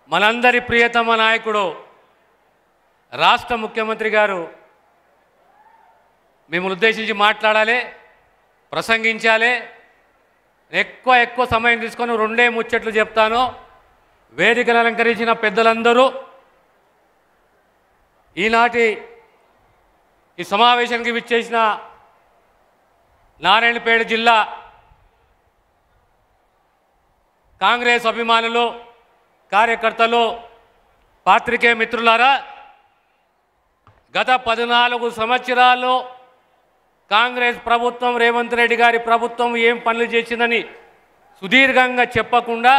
మనందరి ప్రియతమ నాయకుడు రాష్ట్ర ముఖ్యమంత్రి గారు మిమ్మల్ని ఉద్దేశించి మాట్లాడాలి, ప్రసంగించాలి. ఎక్కువ సమయం తీసుకొని రెండే ముచ్చట్లు చెప్తాను. వేదికను అలంకరించిన పెద్దలందరూ, ఈనాటి ఈ సమావేశానికి విచ్చేసిన నారాయణపేట జిల్లా కాంగ్రెస్ అభిమానులు, కార్యకర్తలు, పాత్రికేయ మిత్రులారా, గత 14 సంవత్సరాలు కాంగ్రెస్ ప్రభుత్వం, రేవంత్ రెడ్డి గారి ప్రభుత్వం ఏం పనులు చేసిందని సుదీర్ఘంగా చెప్పకుండా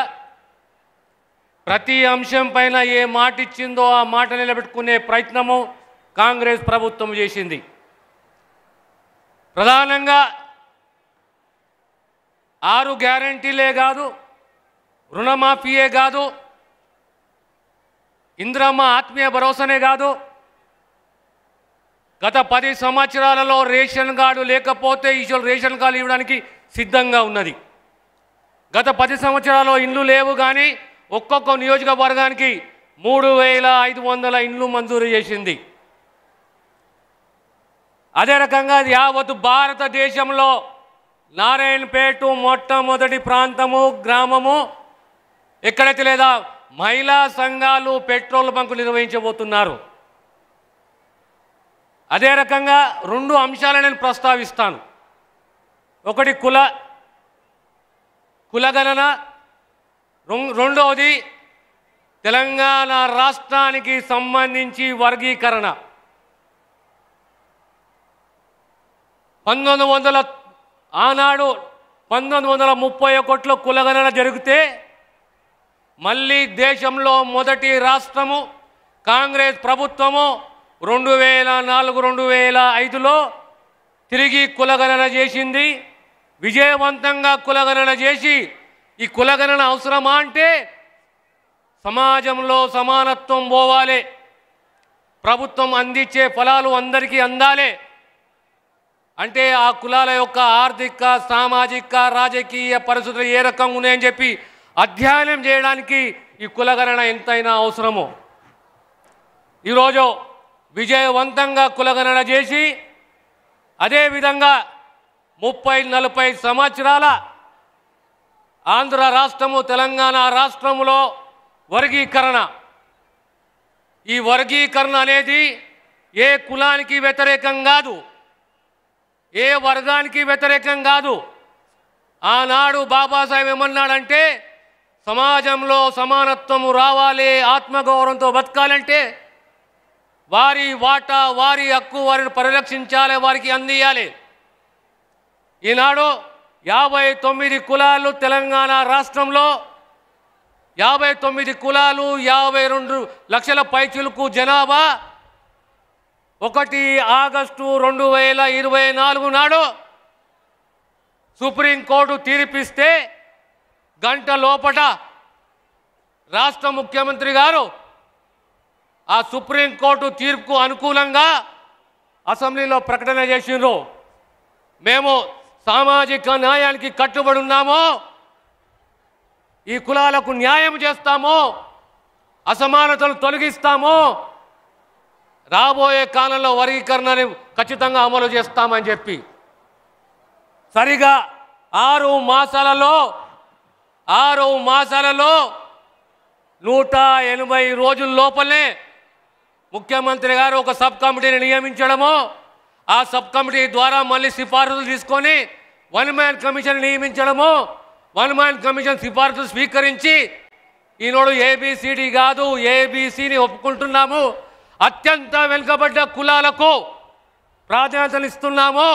ప్రతి అంశం పైన ఏ మాట ఇచ్చిందో ఆ మాట నిలబెట్టుకునే ప్రయత్నము కాంగ్రెస్ ప్రభుత్వం చేసింది. ప్రధానంగా 6 గ్యారంటీలే కాదు, రుణమాఫీయే కాదు, ఇందిరమ్మ ఆత్మీయ భరోసానే కాదు, గత 10 సంవత్సరాలలో రేషన్ కార్డు లేకపోతే ఈరోజు రేషన్ కార్డు ఇవ్వడానికి సిద్ధంగా ఉన్నది. గత 10 సంవత్సరాల్లో ఇండ్లు లేవు, కానీ ఒక్కొక్క నియోజకవర్గానికి 3500 ఇండ్లు మంజూరు చేసింది. అదే రకంగా యావత్ భారతదేశంలో నారాయణపేట మొట్టమొదటి ప్రాంతము, గ్రామము ఎక్కడైతే లేదా మహిళా సంఘాలు పెట్రోల్ బంకులు నిర్వహించబోతున్నారు. అదే రకంగా 2 అంశాలను నేను ప్రస్తావిస్తాను. ఒకటి కులగణన, రెండవది తెలంగాణ రాష్ట్రానికి సంబంధించి వర్గీకరణ. 1931లో కులగణన జరిగితే మళ్ళీ దేశంలో మొదటి రాష్ట్రము కాంగ్రెస్ ప్రభుత్వము 2004-2005లో తిరిగి కులగణన చేసింది. విజయవంతంగా కులగణన చేసి, ఈ కులగణన అవసరమా అంటే సమాజంలో సమానత్వం పోవాలి, ప్రభుత్వం అందించే ఫలాలు అందరికీ అందాలి అంటే ఆ కులాల యొక్క ఆర్థిక, సామాజిక, రాజకీయ పరిస్థితులు ఏ రకంగా ఉన్నాయని చెప్పి అధ్యయనం చేయడానికి ఈ కులగణన ఎంతైనా అవసరమో. ఈరోజు విజయవంతంగా కులగణన చేసి, అదేవిధంగా 30-40 సంవత్సరాల ఆంధ్ర రాష్ట్రము, తెలంగాణ రాష్ట్రములో వర్గీకరణ, ఈ వర్గీకరణ అనేది ఏ కులానికి వ్యతిరేకం కాదు, ఏ వర్గానికి వ్యతిరేకం కాదు. ఆనాడు బాబాసాహెబ్ ఏమన్నాడంటే సమాజంలో సమానత్వము రావాలి, ఆత్మగౌరవంతో బతకాలంటే వారి వాటా, వారి హక్కు వారిని పరిరక్షించాలి, వారికి అందియాలి. ఈనాడు 59 కులాలు తెలంగాణ రాష్ట్రంలో, 59 కులాలు, 52 లక్షల పైచిలుకు జనాభా. 1 ఆగస్టు 2024 నాడు సుప్రీంకోర్టు తీర్పిస్తే గంట లోపట రాష్ట్ర ముఖ్యమంత్రి గారు ఆ సుప్రీంకోర్టు తీర్పుకు అనుకూలంగా అసెంబ్లీలో ప్రకటన చేసిండ్రు. మేము సామాజిక న్యాయానికి కట్టుబడి ఉన్నాము, ఈ కులాలకు న్యాయం చేస్తాము, అసమానతలు తొలగిస్తాము, రాబోయే కాలంలో వర్గీకరణని ఖచ్చితంగా అమలు చేస్తామని చెప్పి సరిగా 6 మాసాలలో 180 రోజుల లోపలే ముఖ్యమంత్రి గారు ఒక సబ్ కమిటీని నియమించడము, ఆ సబ్ కమిటీ ద్వారా మళ్ళీ సిఫారసులు తీసుకొని 1 మ్యాన్ కమిషన్ నియమించడము, 1 మ్యాన్ కమిషన్ సిఫారసులు స్వీకరించి ఈనాడు ఏబిసిడి కాదు ఏబిసిని ఒప్పుకుంటున్నాము, అత్యంత వెనుకబడ్డ కులాలకు ప్రాధాన్యతలు ఇస్తున్నాము.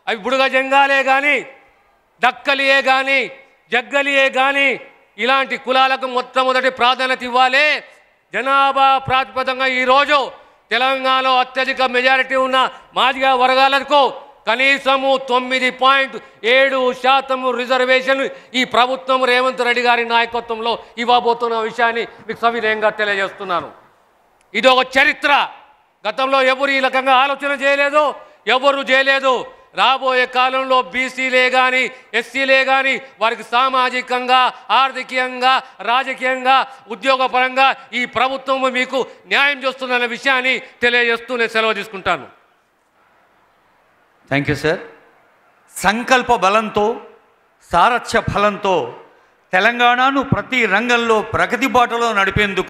అవి బుడుగ జంగాలే కానీ, దక్కలియే కానీ, జగ్గలియే కానీ ఇలాంటి కులాలకు మొట్టమొదటి ప్రాధాన్యత ఇవ్వాలి. జనాభా ప్రాతిపదంగా ఈరోజు తెలంగాణలో అత్యధిక మెజారిటీ ఉన్న మాదిగ వర్గాలకు కనీసము 9.7% రిజర్వేషన్ ఈ ప్రభుత్వం రేవంత్ రెడ్డి గారి నాయకత్వంలో ఇవ్వబోతున్న విషయాన్ని మీకు సవినయంగా తెలియజేస్తున్నాను. ఇది ఒక చరిత్ర. గతంలో ఎవరు ఈ రకంగా ఆలోచన చేయలేదు, ఎవరు చేయలేదు. రాబోయే కాలంలో బీసీలే కానీ ఎస్సీలే కానీ వారికి సామాజికంగా ఆర్థికంగా రాజకీయంగా ఉద్యోగపరంగా ఈ ప్రభుత్వం మీకు న్యాయం చేస్తుందన్న విషయాన్ని తెలియజేస్తూ నేను సెలవు తీసుకుంటాను. Thank you sir. సంకల్ప బలంతో సారథ్య ఫలంతో తెలంగాణను ప్రతి రంగంలో ప్రగతి బాటలో నడిపేందుకు